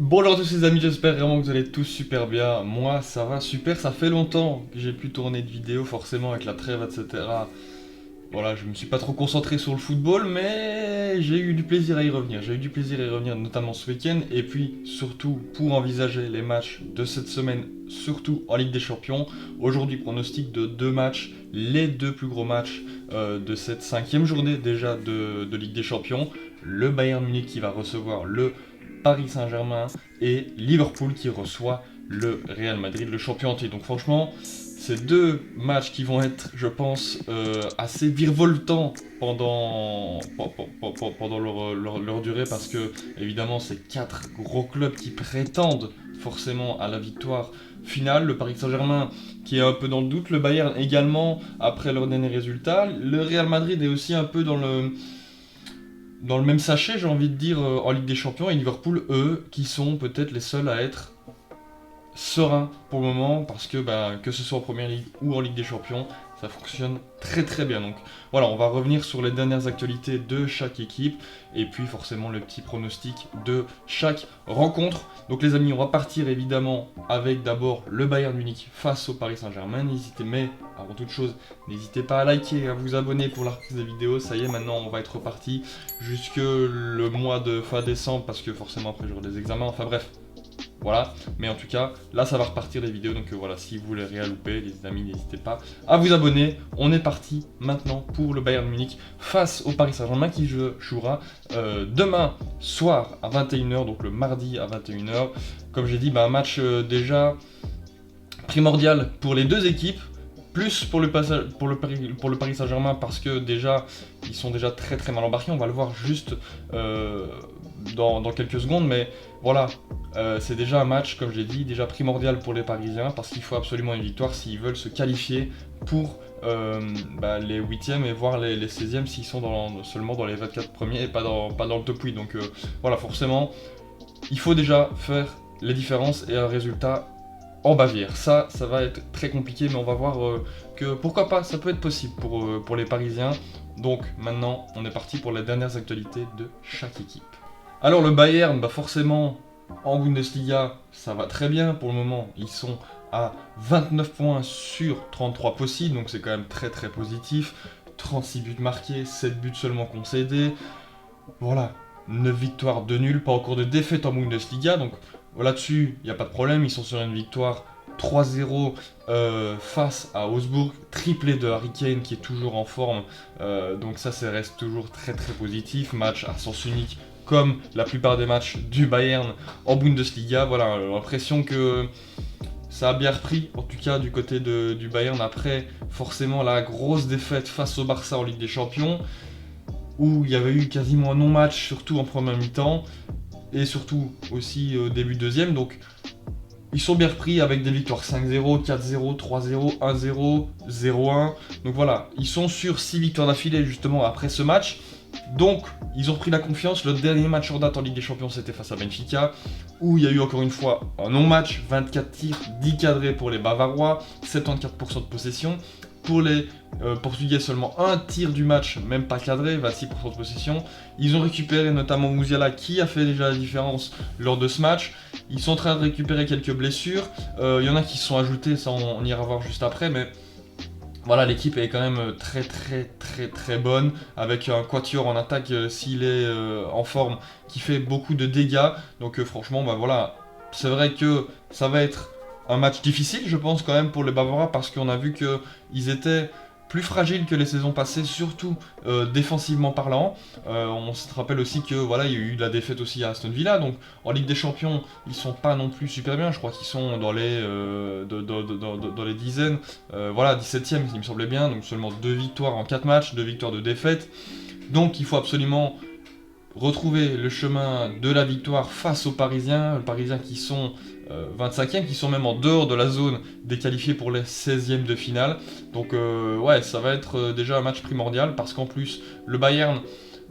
Bonjour à tous les amis, j'espère vraiment que vous allez tous super bien. Moi ça va super, ça fait longtemps que j'ai pu tourner de vidéos forcément avec la trêve etc. Voilà, je me suis pas trop concentré sur le football mais j'ai eu du plaisir à y revenir. J'ai eu du plaisir à y revenir notamment ce week-end et puis surtout pour envisager les matchs de cette semaine, surtout en Ligue des Champions. Aujourd'hui pronostic de deux matchs, les deux plus gros matchs de cette cinquième journée déjà de Ligue des Champions. Le Bayern Munich qui va recevoir le Paris Saint-Germain et Liverpool qui reçoit le Real Madrid, le champion entier. Donc franchement, c'est deux matchs qui vont être, je pense, assez virevoltants pendant leur durée parce que, évidemment, c'est quatre gros clubs qui prétendent forcément à la victoire finale. Le Paris Saint-Germain qui est un peu dans le doute, le Bayern également après leur dernier résultat. Le Real Madrid est aussi un peu dans le même sachet, j'ai envie de dire, en Ligue des Champions, et Liverpool, eux, qui sont peut-être les seuls à être sereins pour le moment, parce que que ce soit en Première Ligue ou en Ligue des Champions, ça fonctionne très très bien. Donc voilà, on va revenir sur les dernières actualités de chaque équipe, et puis forcément le petit pronostic de chaque rencontre. Donc les amis, on va partir évidemment avec d'abord le Bayern Munich face au Paris Saint-Germain. Mais avant toute chose, n'hésitez pas à liker et à vous abonner pour la reprise des vidéos. Ça y est, maintenant on va être reparti jusque le mois de fin décembre, parce que forcément après j'aurai des examens, enfin bref. Voilà, mais en tout cas, là ça va repartir les vidéos, donc voilà, si vous voulez rien louper, les amis, n'hésitez pas à vous abonner. On est parti maintenant pour le Bayern Munich face au Paris Saint-Germain qui jouera demain soir à 21h, donc le mardi à 21h. Comme j'ai dit, un match déjà primordial pour les deux équipes, plus pour le Paris Saint-Germain parce que déjà, ils sont déjà très très mal embarqués, on va le voir juste dans quelques secondes, mais voilà, c'est déjà un match, comme j'ai dit, déjà primordial pour les Parisiens, parce qu'il faut absolument une victoire s'ils veulent se qualifier pour les 8e et voire les 16e s'ils sont seulement dans les 24 premiers et pas dans le top 8. Donc voilà, forcément, il faut déjà faire les différences et un résultat en Bavière. Ça va être très compliqué, mais on va voir que pourquoi pas, ça peut être possible pour les Parisiens. Donc maintenant, on est parti pour les dernières actualités de chaque équipe. Alors le Bayern, forcément, en Bundesliga, ça va très bien pour le moment. Ils sont à 29 points sur 33 possibles, donc c'est quand même très très positif. 36 buts marqués, 7 buts seulement concédés. Voilà, 9 victoires, 2 nuls, pas encore de défaite en Bundesliga, donc là-dessus, il n'y a pas de problème. Ils sont sur une victoire 3-0 face à Augsbourg, triplé de Harry Kane qui est toujours en forme, donc ça reste toujours très très positif. Match à sens unique comme la plupart des matchs du Bayern en Bundesliga. Voilà, l'impression que ça a bien repris, en tout cas du côté du Bayern, après forcément la grosse défaite face au Barça en Ligue des Champions, où il y avait eu quasiment un non-match, surtout en première mi-temps, et surtout aussi début deuxième. Donc ils sont bien repris avec des victoires 5-0, 4-0, 3-0, 1-0, 0-1. Donc voilà, ils sont sur 6 victoires d'affilée justement après ce match. Donc ils ont pris la confiance. Le dernier match en date en Ligue des Champions, c'était face à Benfica, où il y a eu encore une fois un non-match, 24 tirs, 10 cadrés pour les Bavarois, 74% de possession. Pour les Portugais, seulement un tir du match, même pas cadré, 26% de possession. Ils ont récupéré notamment Musiala qui a fait déjà la différence lors de ce match. Ils sont en train de récupérer quelques blessures. Il y en a qui se sont ajoutées, ça on ira voir juste après, mais voilà, l'équipe est quand même très très très très bonne, avec un quatuor en attaque s'il est en forme, qui fait beaucoup de dégâts. Donc franchement, voilà, c'est vrai que ça va être un match difficile, je pense quand même pour les Bavarois, parce qu'on a vu qu'ils étaient plus fragiles que les saisons passées, surtout défensivement parlant. On se rappelle aussi que voilà, il y a eu la défaite aussi à Aston Villa, donc en Ligue des Champions, ils sont pas non plus super bien. Je crois qu'ils sont dans dans les dizaines, voilà, 17e il me semblait bien, donc seulement 2 victoires en 4 matchs, 2 victoires de défaite. Donc il faut absolument retrouver le chemin de la victoire face aux Parisiens, qui sont 25e, qui sont même en dehors de la zone des qualifiés pour les 16e de finale. Donc ouais, ça va être déjà un match primordial, parce qu'en plus, le Bayern,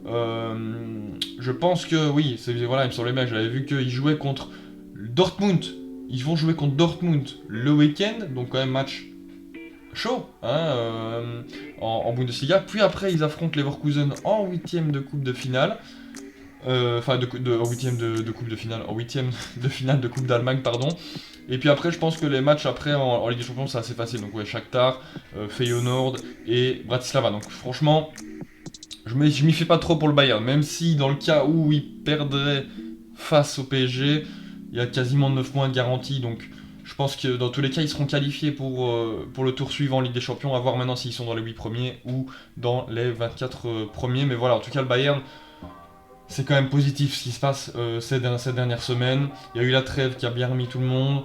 je pense que, oui, voilà, il me semblait bien que j'avais vu qu'ils jouaient contre Dortmund. Ils vont jouer contre Dortmund le week-end, donc quand même match chaud en Bundesliga. Puis après, ils affrontent Leverkusen en 8e de coupe de finale. En huitième de coupe de finale, en huitième de finale de Coupe d'Allemagne, pardon. Et puis après, je pense que les matchs après en Ligue des Champions, c'est assez facile. Donc ouais, Shakhtar, Feyenoord et Bratislava. Donc franchement, je m'y fais pas trop pour le Bayern. Même si dans le cas où il perdrait face au PSG, il y a quasiment 9 points de garantie. Donc je pense que dans tous les cas, ils seront qualifiés pour le tour suivant en Ligue des Champions. À voir maintenant s'ils sont dans les 8 premiers ou dans les 24 premiers. Mais voilà, en tout cas, le Bayern, c'est quand même positif ce qui se passe ces dernières semaines. Il y a eu la trêve qui a bien remis tout le monde.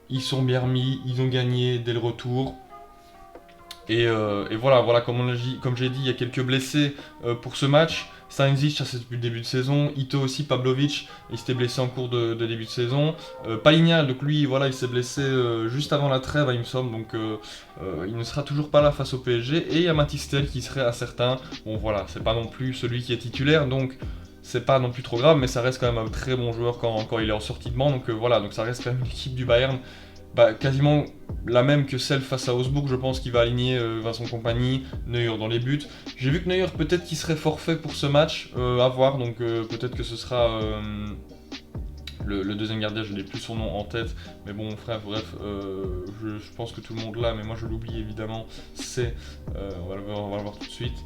Ils sont bien remis, ils ont gagné dès le retour. Et voilà comme j'ai dit, il y a quelques blessés pour ce match. Stanisic, ça c'est depuis le début de saison. Ito aussi, Pavlovic, il s'était blessé en cours de début de saison. Paligna, donc lui, voilà, il s'est blessé juste avant la trêve, il me semble. Donc il ne sera toujours pas là face au PSG. Et il y a Mathys Tel qui serait incertain. Bon voilà, c'est pas non plus celui qui est titulaire, donc c'est pas non plus trop grave, mais ça reste quand même un très bon joueur quand il est en sortie de banc. Donc voilà, donc ça reste quand même l'équipe du Bayern. Quasiment la même que celle face à Augsbourg, je pense qu'il va aligner Vincent Kompany, Neuer dans les buts. J'ai vu que Neuer peut-être qu'il serait forfait pour ce match, à voir, donc peut-être que ce sera le deuxième gardien, je n'ai plus son nom en tête, mais bon frère, bref, je pense que tout le monde l'a, mais moi je l'oublie évidemment, c'est, on va le voir tout de suite,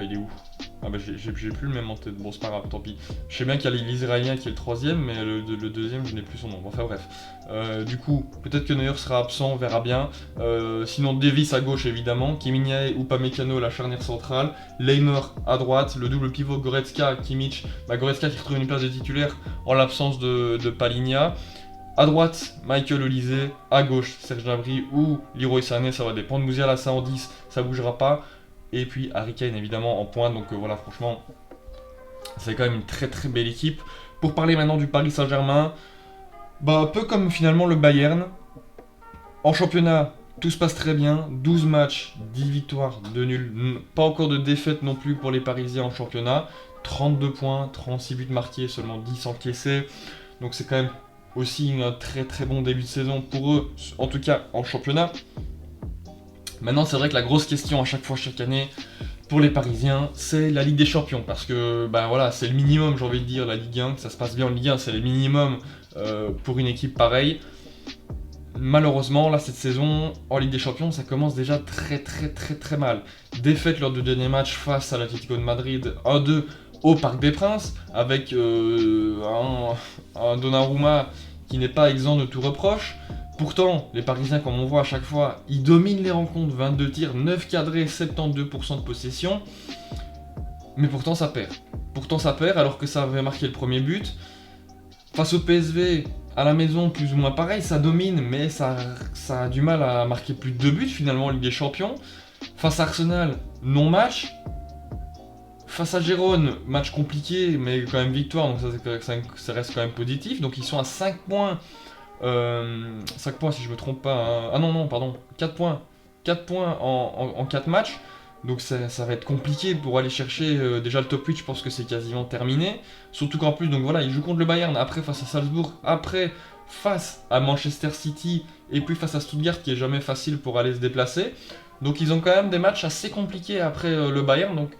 il est où? Ah j'ai plus le même en tête, bon c'est pas grave, tant pis. Je sais bien qu'il y a l'Israélien qui est le troisième, mais le deuxième je n'ai plus son nom, enfin bref. Du coup, peut-être que Neuer sera absent, on verra bien. Sinon Davis à gauche évidemment, Kimmich ou Upamecano la charnière centrale, Leimer à droite, le double pivot Goretzka, Kimmich, Goretzka qui retrouve une place de titulaire en l'absence de Paligna. À droite, Michael Olise, à gauche, Serge Gnabry ou Leroy Sané, ça va dépendre. Musiala ça en 10, ça bougera pas. Et puis Harry Kane évidemment en pointe, donc voilà, franchement, c'est quand même une très très belle équipe. Pour parler maintenant du Paris Saint-Germain, un peu comme finalement le Bayern, en championnat, tout se passe très bien, 12 matchs, 10 victoires, 2 nuls, pas encore de défaite non plus pour les Parisiens en championnat, 32 points, 36 buts marqués, seulement 10 encaissés, donc c'est quand même aussi un très très bon début de saison pour eux, en tout cas en championnat. Maintenant, c'est vrai que la grosse question à chaque fois, chaque année, pour les Parisiens, c'est la Ligue des Champions. Parce que, voilà, c'est le minimum, j'ai envie de dire, la Ligue 1, que ça se passe bien en Ligue 1, c'est le minimum pour une équipe pareille. Malheureusement, là, cette saison, en Ligue des Champions, ça commence déjà très très très très mal. Défaite lors du dernier match face à l'Atlético de Madrid, 1-2 au Parc des Princes, avec un Donnarumma qui n'est pas exempt de tout reproche. Pourtant, les Parisiens, comme on voit à chaque fois, ils dominent les rencontres, 22 tirs, 9 cadrés, 72% de possession. Mais pourtant ça perd. Pourtant ça perd alors que ça avait marqué le premier but. Face au PSV, à la maison, plus ou moins pareil, ça domine, mais ça a du mal à marquer plus de 2 buts finalement en Ligue des Champions. Face à Arsenal, non-match. Face à Gérone, match compliqué, mais quand même victoire, donc ça reste quand même positif. Donc ils sont à 5 points. 5 points si je me trompe pas. Hein. Ah non, pardon. 4 points. 4 points en 4 matchs. Donc ça va être compliqué pour aller chercher déjà le top 8, je pense que c'est quasiment terminé. Surtout qu'en plus, donc voilà, ils jouent contre le Bayern, après face à Salzbourg, après face à Manchester City, et puis face à Stuttgart qui est jamais facile pour aller se déplacer. Donc ils ont quand même des matchs assez compliqués après le Bayern, donc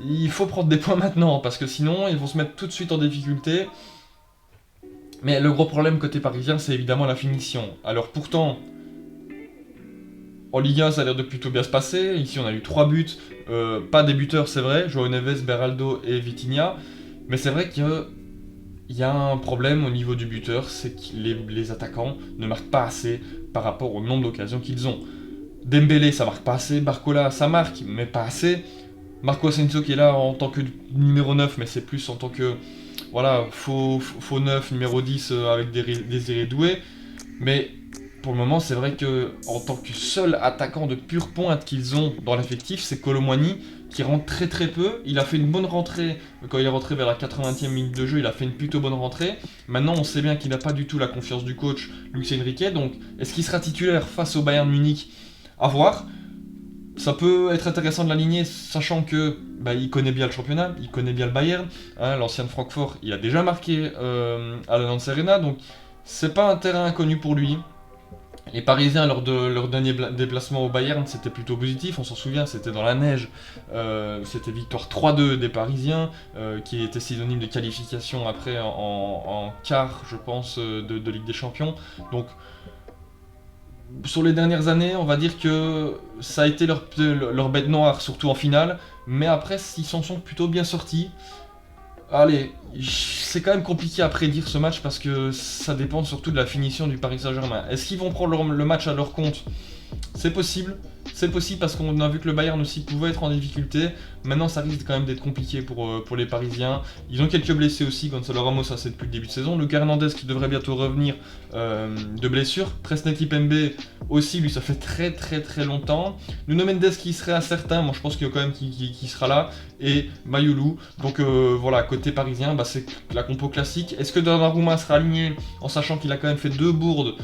il faut prendre des points maintenant, parce que sinon ils vont se mettre tout de suite en difficulté. Mais le gros problème côté parisien, c'est évidemment la finition. Alors pourtant, en Ligue 1, ça a l'air de plutôt bien se passer. Ici, on a eu 3 buts, pas des buteurs, c'est vrai, João Neves, Beraldo et Vitinha. Mais c'est vrai qu'il y a un problème au niveau du buteur, c'est que les attaquants ne marquent pas assez par rapport au nombre d'occasions qu'ils ont. Dembélé, ça marque pas assez. Barcola, ça marque, mais pas assez. Marco Asensio qui est là en tant que numéro 9, mais c'est plus en tant que faux 9, numéro 10 avec Désiré Doué. Mais pour le moment, c'est vrai que en tant que seul attaquant de pure pointe qu'ils ont dans l'effectif, c'est Kolo Muani qui rentre très très peu. Il a fait une bonne rentrée, quand il est rentré vers la 80e minute de jeu, il a fait une plutôt bonne rentrée. Maintenant, on sait bien qu'il n'a pas du tout la confiance du coach Luis Enrique, donc est-ce qu'il sera titulaire face au Bayern Munich? À voir. Ça peut être intéressant de l'aligner, sachant que il connaît bien le championnat, il connaît bien le Bayern. Hein, l'ancien de Francfort, il a déjà marqué à l'Allianz Arena, donc c'est pas un terrain inconnu pour lui. Les Parisiens, lors de leur dernier déplacement au Bayern, c'était plutôt positif, on s'en souvient, c'était dans la neige. C'était victoire 3-2 des Parisiens, qui était synonyme de qualification après en quart, je pense, de Ligue des Champions. Donc, sur les dernières années, on va dire que ça a été leur bête noire, surtout en finale. Mais après, ils s'en sont plutôt bien sortis. Allez, c'est quand même compliqué à prédire ce match parce que ça dépend surtout de la finition du Paris Saint-Germain. Est-ce qu'ils vont prendre le match à leur compte? C'est possible. C'est possible parce qu'on a vu que le Bayern aussi pouvait être en difficulté. Maintenant, ça risque quand même d'être compliqué pour les Parisiens. Ils ont quelques blessés aussi. Gonzalo Ramos, ça c'est depuis le début de saison. Lucas Hernandez qui devrait bientôt revenir de blessure. Presnel Kimpembe aussi, lui, ça fait très très très longtemps. Nuno Mendes qui serait incertain. Moi, je pense qu'il y a quand même qui sera là. Et Mayulu. Donc voilà, côté parisien, bah, c'est la compo classique. Est-ce que Donnarumma sera aligné en sachant qu'il a quand même fait 2 bourdes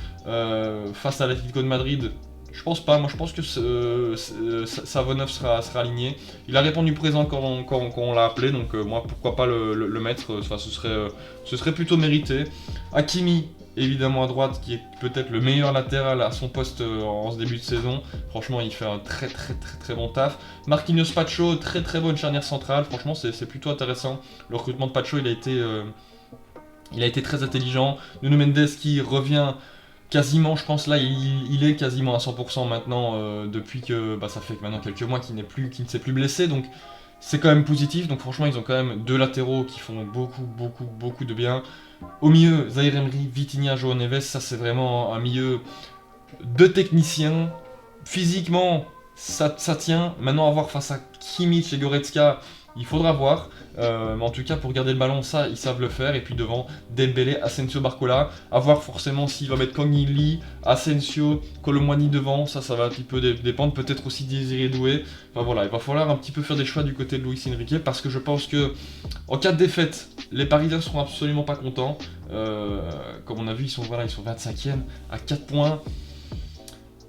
face à l'Atlético de Madrid? Je pense pas, moi je pense que Savonov sera aligné. Il a répondu présent quand on l'a appelé, donc moi pourquoi pas le mettre, enfin, ce serait plutôt mérité. Hakimi, évidemment à droite, qui est peut-être le meilleur latéral à son poste en ce début de saison. Franchement, il fait un très très très très bon taf. Marquinhos Pacho, très très bonne charnière centrale, franchement c'est plutôt intéressant. Le recrutement de Pacho, il a été très intelligent. Nuno Mendes qui revient quasiment, je pense là, il est quasiment à 100% maintenant depuis que bah, ça fait maintenant quelques mois qu'il ne s'est plus blessé, donc c'est quand même positif. Donc franchement, ils ont quand même 2 latéraux qui font beaucoup de bien. Au milieu, Zaïre Emery, Vitinha, João Neves, ça c'est vraiment un milieu de techniciens. Physiquement, ça tient. Maintenant, à voir face à Kimmich et Goretzka, il faudra voir. Mais en tout cas, pour garder le ballon, ça, ils savent le faire. Et puis devant, Dembélé, Asensio, Barcola. À voir forcément s'il va mettre Kangin, Asensio, Colomwani devant. Ça va un petit peu dépendre. Peut-être aussi Désiré Doué. Enfin voilà, il va falloir un petit peu faire des choix du côté de Luis Enrique. Parce que je pense que, en cas de défaite, les Parisiens seront absolument pas contents. Comme on a vu, ils sont 25e à 4 points.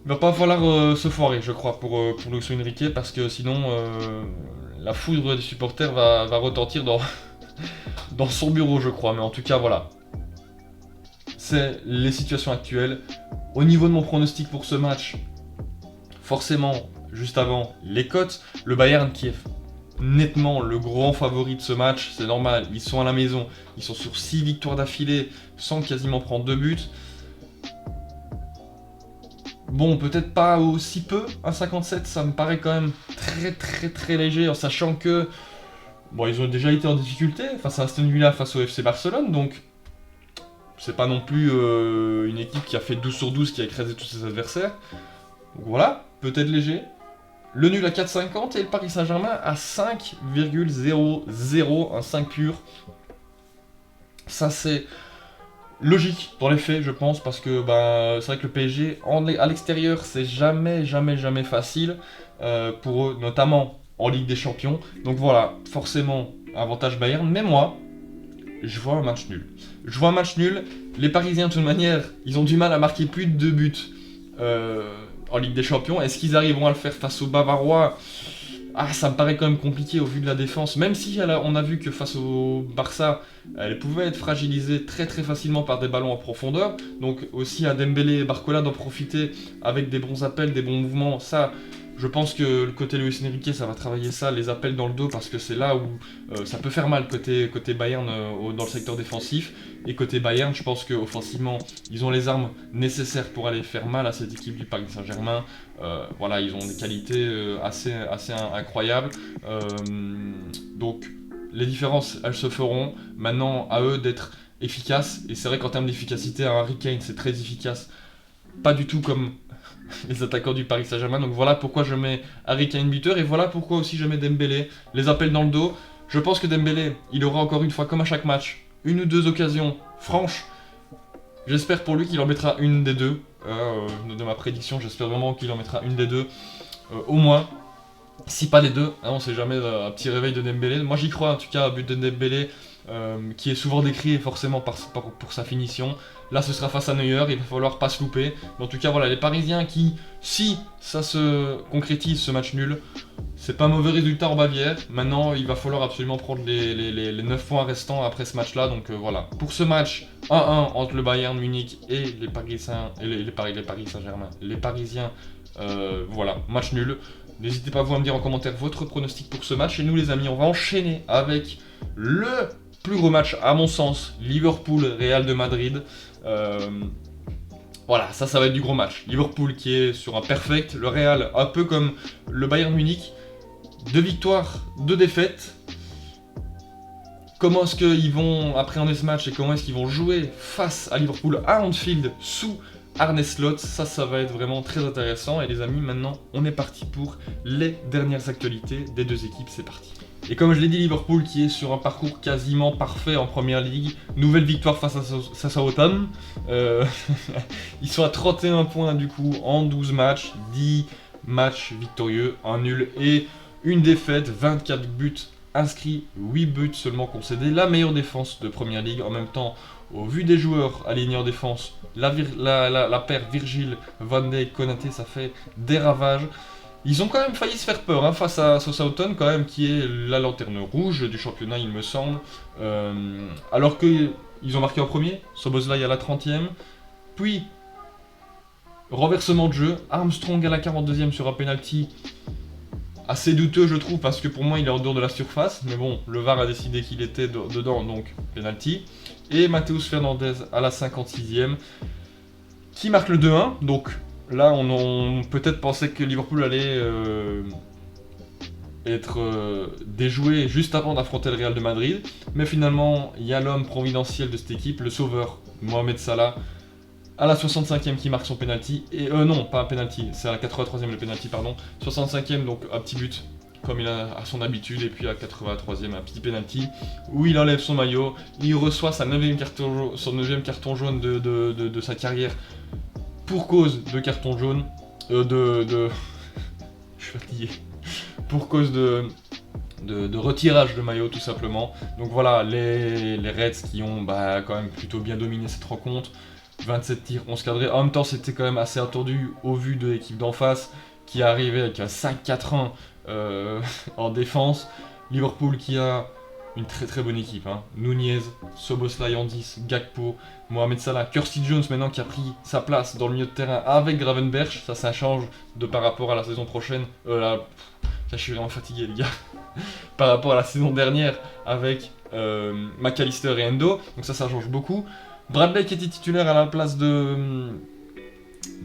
Il va pas falloir se foirer, je crois, pour Luis Enrique, parce que sinon, la foudre des supporters va retentir dans son bureau, je crois. Mais en tout cas, voilà. C'est les situations actuelles. Au niveau de mon pronostic pour ce match, forcément, juste avant, les cotes. Le Bayern qui est nettement le grand favori de ce match, c'est normal. Ils sont à la maison, ils sont sur 6 victoires d'affilée, sans quasiment prendre 2 buts. Bon, peut-être pas aussi peu, 1,57, ça me paraît quand même très très très léger, en sachant que bon, ils ont déjà été en difficulté face à Aston Villa, face au FC Barcelone, donc c'est pas non plus une équipe qui a fait 12 sur 12, qui a écrasé tous ses adversaires. Donc voilà, peut-être léger. Le nul à 4,50 et le Paris Saint-Germain à 5,00, un 5 pur. Ça c'est logique dans les faits, je pense, parce que bah, c'est vrai que le PSG, à l'extérieur, c'est jamais facile pour eux, notamment en Ligue des Champions. Donc voilà, forcément, avantage Bayern. Mais moi, je vois un match nul. Je vois un match nul. Les Parisiens, de toute manière, ils ont du mal à marquer plus de 2 buts en Ligue des Champions. Est-ce qu'ils arriveront à le faire face aux Bavarois? Ah, ça me paraît quand même compliqué au vu de la défense, même si on a vu que face au Barça, elle pouvait être fragilisée très très facilement par des ballons en profondeur. Donc aussi à Dembélé et Barcola d'en profiter avec des bons appels, des bons mouvements. Ça, je pense que le côté Luis Enrique, ça va travailler ça, les appels dans le dos, parce que c'est là où ça peut faire mal côté Bayern dans le secteur défensif. Et côté Bayern, je pense qu'offensivement, ils ont les armes nécessaires pour aller faire mal à cette équipe du Paris Saint-Germain. Voilà, ils ont des qualités assez incroyables. Donc les différences, elles se feront. Maintenant, à eux d'être efficaces. Et c'est vrai qu'en termes d'efficacité, Harry Kane, c'est très efficace. Pas du tout comme les attaquants du Paris Saint-Germain. Donc voilà pourquoi je mets Harry Kane buteur. Et voilà pourquoi aussi je mets Dembélé. Les appels dans le dos. Je pense que Dembélé, il aura encore une fois, comme à chaque match, 1 ou 2 occasions franches. J'espère pour lui qu'il en mettra une des deux. De ma prédiction, j'espère vraiment qu'il en mettra une des deux. Au moins. Si pas les deux, hein, on sait jamais, un petit réveil de Dembélé. Moi j'y crois en tout cas, but de Dembélé. qui est souvent décrié forcément pour sa finition. Là, ce sera face à Neuer, il va falloir pas se louper. Mais en tout cas, voilà, les Parisiens qui, si ça se concrétise, ce match nul, c'est pas un mauvais résultat en Bavière. Maintenant, il va falloir absolument prendre les 9 points restants après ce match-là. Donc voilà, pour ce match 1-1 entre le Bayern Munich et les Parisiens, et les Paris Saint-Germain, les Parisiens, voilà, match nul. N'hésitez pas à me dire en commentaire votre pronostic pour ce match. Et nous, les amis, on va enchaîner avec le plus gros match, à mon sens, Liverpool-Real de Madrid. Voilà, ça va être du gros match. Liverpool qui est sur un perfect, le Real un peu comme le Bayern Munich. 2 victoires, 2 défaites. Comment est-ce qu'ils vont appréhender ce match et comment est-ce qu'ils vont jouer face à Liverpool à Anfield sous Arne Slot, ça va être vraiment très intéressant. Et les amis, maintenant, on est parti pour les dernières actualités des deux équipes, c'est parti. Et comme je l'ai dit, Liverpool qui est sur un parcours quasiment parfait en Première Ligue, nouvelle victoire face à Southampton. Ils sont à 31 points du coup en 12 matchs, 10 matchs victorieux, un nul et une défaite, 24 buts inscrits, 8 buts seulement concédés. La meilleure défense de Première Ligue en même temps. Au vu des joueurs alignés en défense, la paire Virgil, Van Dijk, Konaté, ça fait des ravages. Ils ont quand même failli se faire peur face à Southampton, quand même, qui est la lanterne rouge du championnat, il me semble. Alors qu'ils ont marqué en premier, Szoboszlai à la 30e. Puis, renversement de jeu, Armstrong à la 42e sur un penalty. Assez douteux, je trouve, parce que pour moi, il est en dehors de la surface. Mais bon, le VAR a décidé qu'il était dedans, donc penalty. Et Matheus Fernandes à la 56e, qui marque le 2-1. Donc là, on peut-être pensait que Liverpool allait être déjoué juste avant d'affronter le Real de Madrid. Mais finalement, il y a l'homme providentiel de cette équipe, le sauveur, Mohamed Salah, à la 65e qui marque son penalty. Et non, pas un penalty, c'est à la 83e le penalty, pardon. 65e, donc un petit but comme il a à son habitude, et puis à 83e un petit penalty où il enlève son maillot, il reçoit son 9e carton jaune de sa carrière pour cause de carton jaune, je suis fatigué, pour cause de retirage de maillot tout simplement. Donc voilà, les Reds qui ont quand même plutôt bien dominé cette rencontre, 27 tirs, 11 cadrés, en même temps c'était quand même assez attendu au vu de l'équipe d'en face qui est arrivée avec un 5-4-1 en défense. Liverpool qui a une très très bonne équipe, Nunez, Szoboszlai en 10, Gakpo, Mohamed Salah, Kirsty Jones maintenant qui a pris sa place dans le milieu de terrain avec Gravenberch, ça change de par rapport à la saison prochaine, là je suis vraiment fatigué les gars, par rapport à la saison dernière avec McAllister et Endo, donc ça change beaucoup. Bradley qui était titulaire à la place de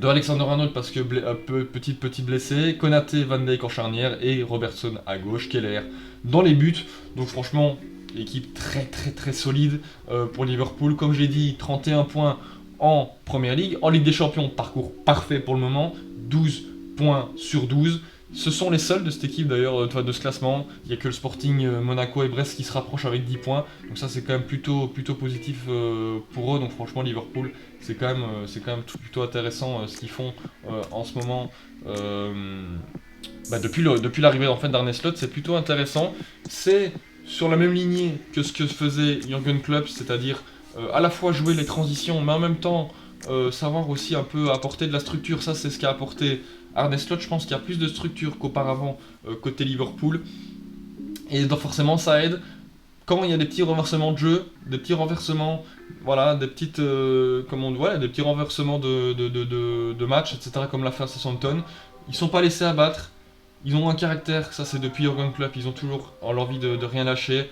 Alexander-Arnold parce que petit blessé, Konaté, Van Dijk en charnière et Robertson à gauche, Keller dans les buts. Donc franchement, équipe très très très solide pour Liverpool. Comme j'ai dit, 31 points en Première Ligue. En Ligue des Champions, parcours parfait pour le moment, 12 points sur 12. Ce sont les seuls de cette équipe d'ailleurs, de ce classement. Il n'y a que le Sporting, Monaco et Brest qui se rapprochent avec 10 points. Donc ça c'est quand même plutôt positif pour eux. Donc franchement Liverpool, c'est quand même plutôt intéressant ce qu'ils font en ce moment. Depuis l'arrivée en fait d'Arne Slot, c'est plutôt intéressant. C'est sur la même lignée que ce que faisait Jürgen Klopp, c'est-à-dire à la fois jouer les transitions, mais en même temps savoir aussi un peu apporter de la structure. Ça c'est ce qu'a apporté Arne Slot. Je pense qu'il y a plus de structure qu'auparavant côté Liverpool. Et donc forcément ça aide. Quand il y a des petits renversements de jeu, des petits renversements, voilà, des petites, des petits renversements de match, etc. comme l'a fait à Southampton, ils sont pas laissés abattre. Ils ont un caractère, ça c'est depuis Jürgen Klopp, ils ont toujours l'envie de rien lâcher.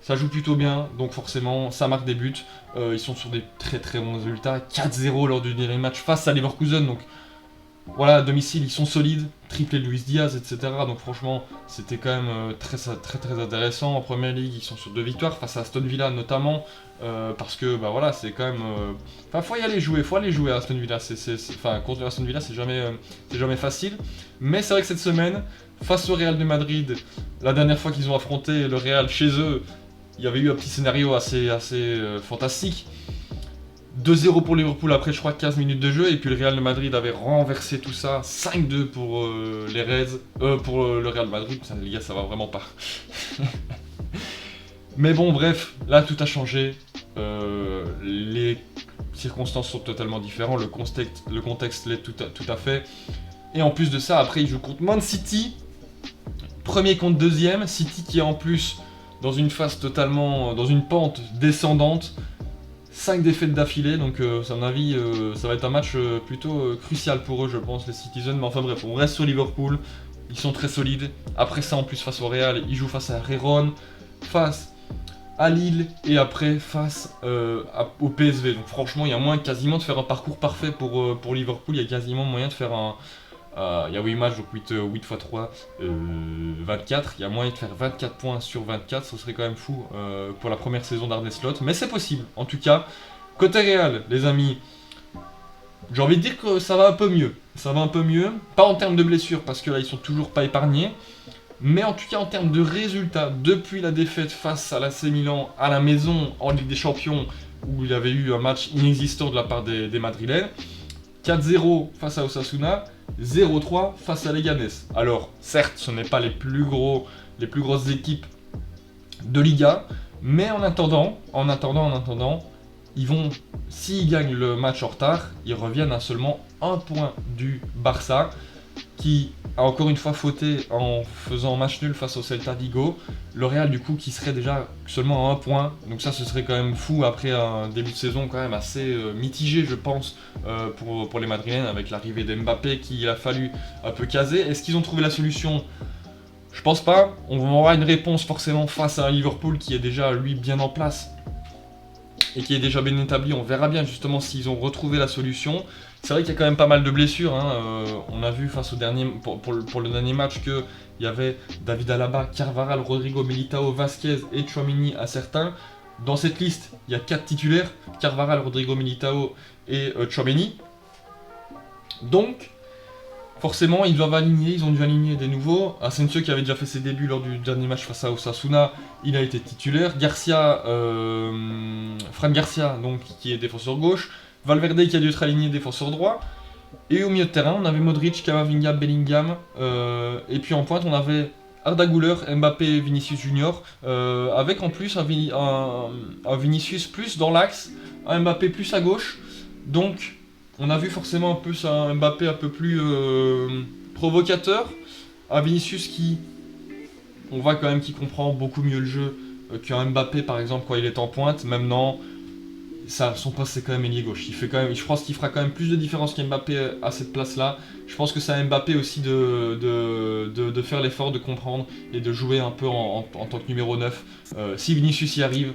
Ça joue plutôt bien, donc forcément ça marque des buts. Ils sont sur des très très bons résultats. 4-0 lors du dernier match face à Leverkusen, donc voilà, à domicile ils sont solides, triplé de Luis Diaz, etc. Donc franchement c'était quand même très intéressant. En Première Ligue ils sont sur 2 victoires face à Aston Villa notamment, parce que voilà c'est quand même... faut aller jouer à Aston Villa, contre Aston Villa c'est jamais facile. Mais c'est vrai que cette semaine, face au Real de Madrid, la dernière fois qu'ils ont affronté le Real chez eux, il y avait eu un petit scénario assez fantastique. 2-0 pour Liverpool après je crois 15 minutes de jeu, et puis le Real de Madrid avait renversé tout ça, 5-2 pour les Reds, pour le Real de Madrid. Putain, les gars, ça va vraiment pas. Mais bon, bref, là tout a changé. Les circonstances sont totalement différentes. Le contexte l'est tout à fait. Et en plus de ça, après, il joue contre Man City. Premier contre deuxième. City qui est en plus dans une phase totalement. Dans une pente descendante. 5 défaites d'affilée. Donc, à mon avis, ça va être un match plutôt crucial pour eux, je pense, les Citizens. Mais enfin, bref, on reste sur Liverpool. Ils sont très solides. Après ça, en plus, face au Real, ils jouent face à Réron. Face à Lille et après face au PSV. Donc franchement, il y a moyen quasiment de faire un parcours parfait pour Liverpool. Il y a quasiment moyen de faire un... il y a 8 matchs, donc 8 x 3, 24. Il y a moyen de faire 24 points sur 24. Ce serait quand même fou pour la première saison d'Arne Slot. Mais c'est possible. En tout cas, côté Real, les amis, j'ai envie de dire que ça va un peu mieux. Ça va un peu mieux. Pas en termes de blessures, parce que là, ils sont toujours pas épargnés. Mais en tout cas, en termes de résultats, depuis la défaite face à l'AC Milan à la maison en Ligue des Champions, où il y avait eu un match inexistant de la part des Madrilènes, 4-0 face à Osasuna, 0-3 face à Leganés. Alors, certes, ce n'est pas les plus grosses équipes de Liga, mais en attendant, ils vont, s'ils gagnent le match en retard, ils reviennent à seulement un point du Barça, qui a encore une fois fauté en faisant match nul face au Celta Vigo. Le Real du coup qui serait déjà seulement à un point. Donc ça ce serait quand même fou après un début de saison quand même assez mitigé je pense pour les Madrilènes avec l'arrivée d'Mbappé qu'il a fallu un peu caser. Est-ce qu'ils ont trouvé la solution ? Je pense pas. On aura une réponse forcément face à un Liverpool qui est déjà lui bien en place et qui est déjà bien établi. On verra bien justement s'ils ont retrouvé la solution. C'est vrai qu'il y a quand même pas mal de blessures. On a vu face au dernier, pour le dernier match qu'il y avait David Alaba, Carvajal, Rodrigo, Militao, Vasquez et Tchouaméni à certains. Dans cette liste, il y a 4 titulaires, Carvajal, Rodrigo, Militao et Tchouaméni. Donc, forcément, ils ont dû aligner des nouveaux. Asensio qui avait déjà fait ses débuts lors du dernier match face à Osasuna, il a été titulaire. Fran Garcia, donc, qui est défenseur gauche. Valverde qui a dû être aligné défenseur droit. Et au milieu de terrain, on avait Modric, Camavinga, Bellingham. Et puis en pointe, on avait Arda Güler, Mbappé, Vinicius Junior. Avec en plus un Vinicius plus dans l'axe, un Mbappé plus à gauche. Donc on a vu forcément un peu un Mbappé un peu plus provocateur. Un Vinicius qui, on voit quand même qu'il comprend beaucoup mieux le jeu qu'un Mbappé par exemple quand il est en pointe. Maintenant, son poste c'est quand même ailier gauche. Je pense qu'il fera quand même plus de différence qu'Mbappé à cette place-là. Je pense que c'est à Mbappé aussi de faire l'effort de comprendre et de jouer un peu en tant que numéro 9. Si Vinicius y arrive,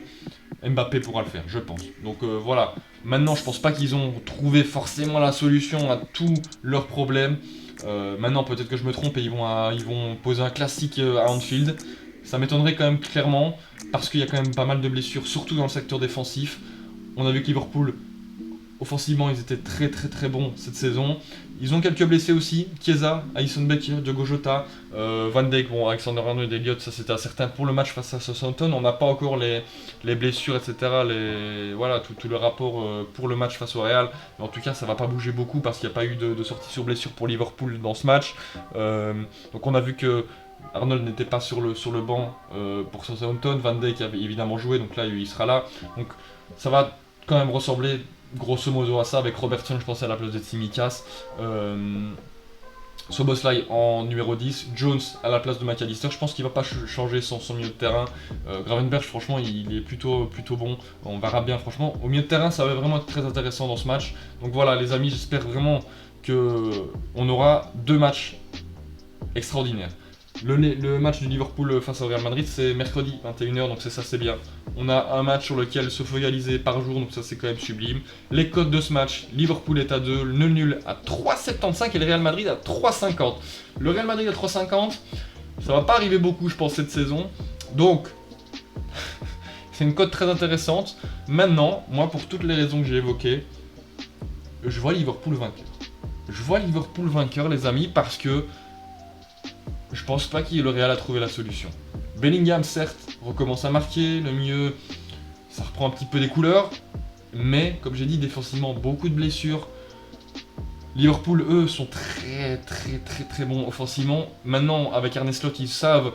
Mbappé pourra le faire, je pense. Donc voilà. Maintenant, je pense pas qu'ils ont trouvé forcément la solution à tous leurs problèmes. Maintenant, peut-être que je me trompe et ils vont poser un classique à Anfield. Ça m'étonnerait quand même clairement parce qu'il y a quand même pas mal de blessures, surtout dans le secteur défensif. On a vu que Liverpool, offensivement, ils étaient très très très bons cette saison. Ils ont quelques blessés aussi. Chiesa, Alisson Becker, Diogo Jota, Van Dijk, Alexander-Arnold et Elliott, ça c'était incertain pour le match face à Southampton. On n'a pas encore les blessures, etc. Voilà, tout le rapport pour le match face au Real. Mais en tout cas, ça va pas bouger beaucoup parce qu'il n'y a pas eu de sortie sur blessure pour Liverpool dans ce match. Donc on a vu que Arnold n'était pas sur le banc pour Southampton. Van Dijk avait évidemment joué, donc là il sera là. Donc ça va quand même ressembler grosso modo à ça avec Robertson, je pense à la place de Tsimikas, Szoboszlai en numéro 10, Jones à la place de McAllister. Je pense qu'il va pas changer son milieu de terrain. Gravenberch, franchement, il est plutôt bon. On verra bien, franchement. Au milieu de terrain, ça va vraiment être très intéressant dans ce match. Donc voilà, les amis, j'espère vraiment qu'on aura 2 matchs extraordinaires. Le match du Liverpool face au Real Madrid, c'est mercredi 21h, donc c'est bien. On a un match sur lequel se focaliser par jour, donc ça c'est quand même sublime. Les codes de ce match, Liverpool est à 2, le nul à 3,75 et le Real Madrid à 3,50. Le Real Madrid à 3,50, ça va pas arriver beaucoup je pense cette saison. Donc, c'est une cote très intéressante. Maintenant, moi pour toutes les raisons que j'ai évoquées, je vois Liverpool vainqueur. Je vois Liverpool vainqueur les amis parce que je pense pas que le Real a trouvé la solution. Bellingham, certes, recommence à marquer, le milieu, ça reprend un petit peu des couleurs, mais comme j'ai dit, défensivement, beaucoup de blessures. Liverpool, eux, sont très très très très bons offensivement. Maintenant, avec Arne Slot, ils savent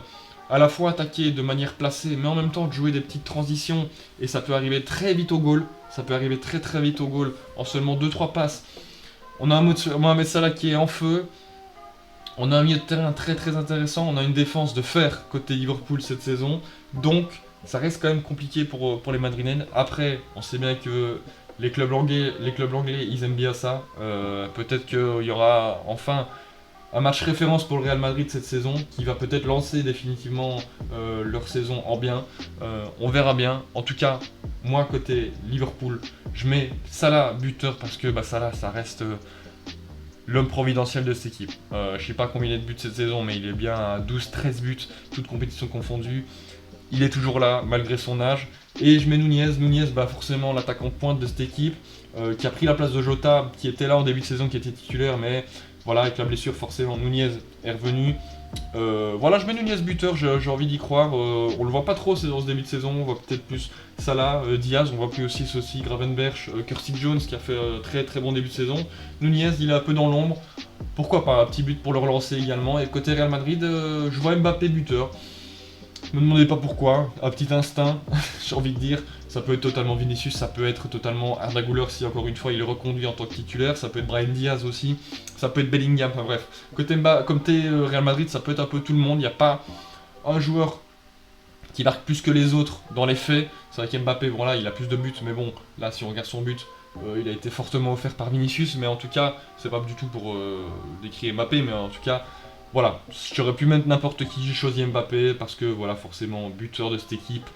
à la fois attaquer de manière placée, mais en même temps de jouer des petites transitions, et ça peut arriver très vite au goal, ça peut arriver très très vite au goal, en seulement 2-3 passes. On a un Mohamed Salah qui est en feu, on a un milieu de terrain très très intéressant, on a une défense de fer côté Liverpool cette saison, donc ça reste quand même compliqué pour les Madrilènes. Après, on sait bien que les clubs anglais, ils aiment bien ça. Peut-être qu'il y aura enfin un match référence pour le Real Madrid cette saison, qui va peut-être lancer définitivement leur saison en bien. On verra bien. En tout cas, moi côté Liverpool, je mets Salah buteur parce que Salah, ça reste l'homme providentiel de cette équipe. Je sais pas combien il est de buts cette saison, mais il est bien à 12-13 buts, toutes compétitions confondues. Il est toujours là, malgré son âge. Et je mets Nunez, forcément l'attaquant de pointe de cette équipe, qui a pris la place de Jota, qui était là en début de saison, qui était titulaire, mais voilà, avec la blessure, forcément, Nunez est revenu. Voilà, je mets Nunez buteur, j'ai envie d'y croire. On le voit pas trop dans ce début de saison, on voit peut-être plus Salah, Diaz, on voit plus aussi Gravenberch, Curtis Jones qui a fait très très bon début de saison. Nunez, il est un peu dans l'ombre. Pourquoi pas, un petit but pour le relancer également. Et côté Real Madrid, je vois Mbappé buteur. Ne me demandez pas pourquoi, un petit instinct, j'ai envie de dire. Ça peut être totalement Vinicius, ça peut être totalement Arda Güler si encore une fois il est reconduit en tant que titulaire, ça peut être Brahim Diaz aussi, ça peut être Bellingham, enfin bref. Côté Real Madrid, ça peut être un peu tout le monde, il n'y a pas un joueur qui marque plus que les autres dans les faits. C'est vrai qu'Mbappé, voilà, il a plus de buts, mais bon, là si on regarde son but, il a été fortement offert par Vinicius, mais en tout cas, c'est pas du tout pour décrire Mbappé, mais en tout cas, voilà, j'aurais pu mettre n'importe qui, j'ai choisi Mbappé, parce que voilà, forcément, buteur de cette équipe,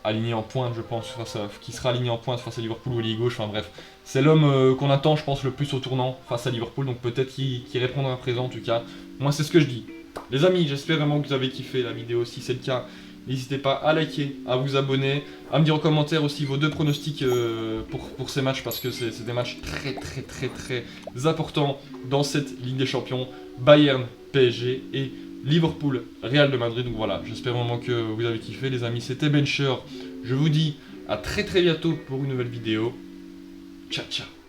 aligné en pointe, je pense, qui sera aligné en pointe face à Liverpool ou ligne gauche, enfin bref. C'est l'homme qu'on attend, je pense, le plus au tournant face à Liverpool, donc peut-être qu'il répondra à présent, en tout cas. Moi, c'est ce que je dis. Les amis, j'espère vraiment que vous avez kiffé la vidéo. Si c'est le cas, n'hésitez pas à liker, à vous abonner, à me dire en commentaire aussi vos 2 pronostics pour ces matchs, parce que c'est des matchs très très très très importants dans cette Ligue des Champions. Bayern, PSG et Liverpool, Real de Madrid. Donc voilà, j'espère vraiment que vous avez kiffé les amis. C'était Bencher. Je vous dis à très très bientôt pour une nouvelle vidéo. Ciao ciao.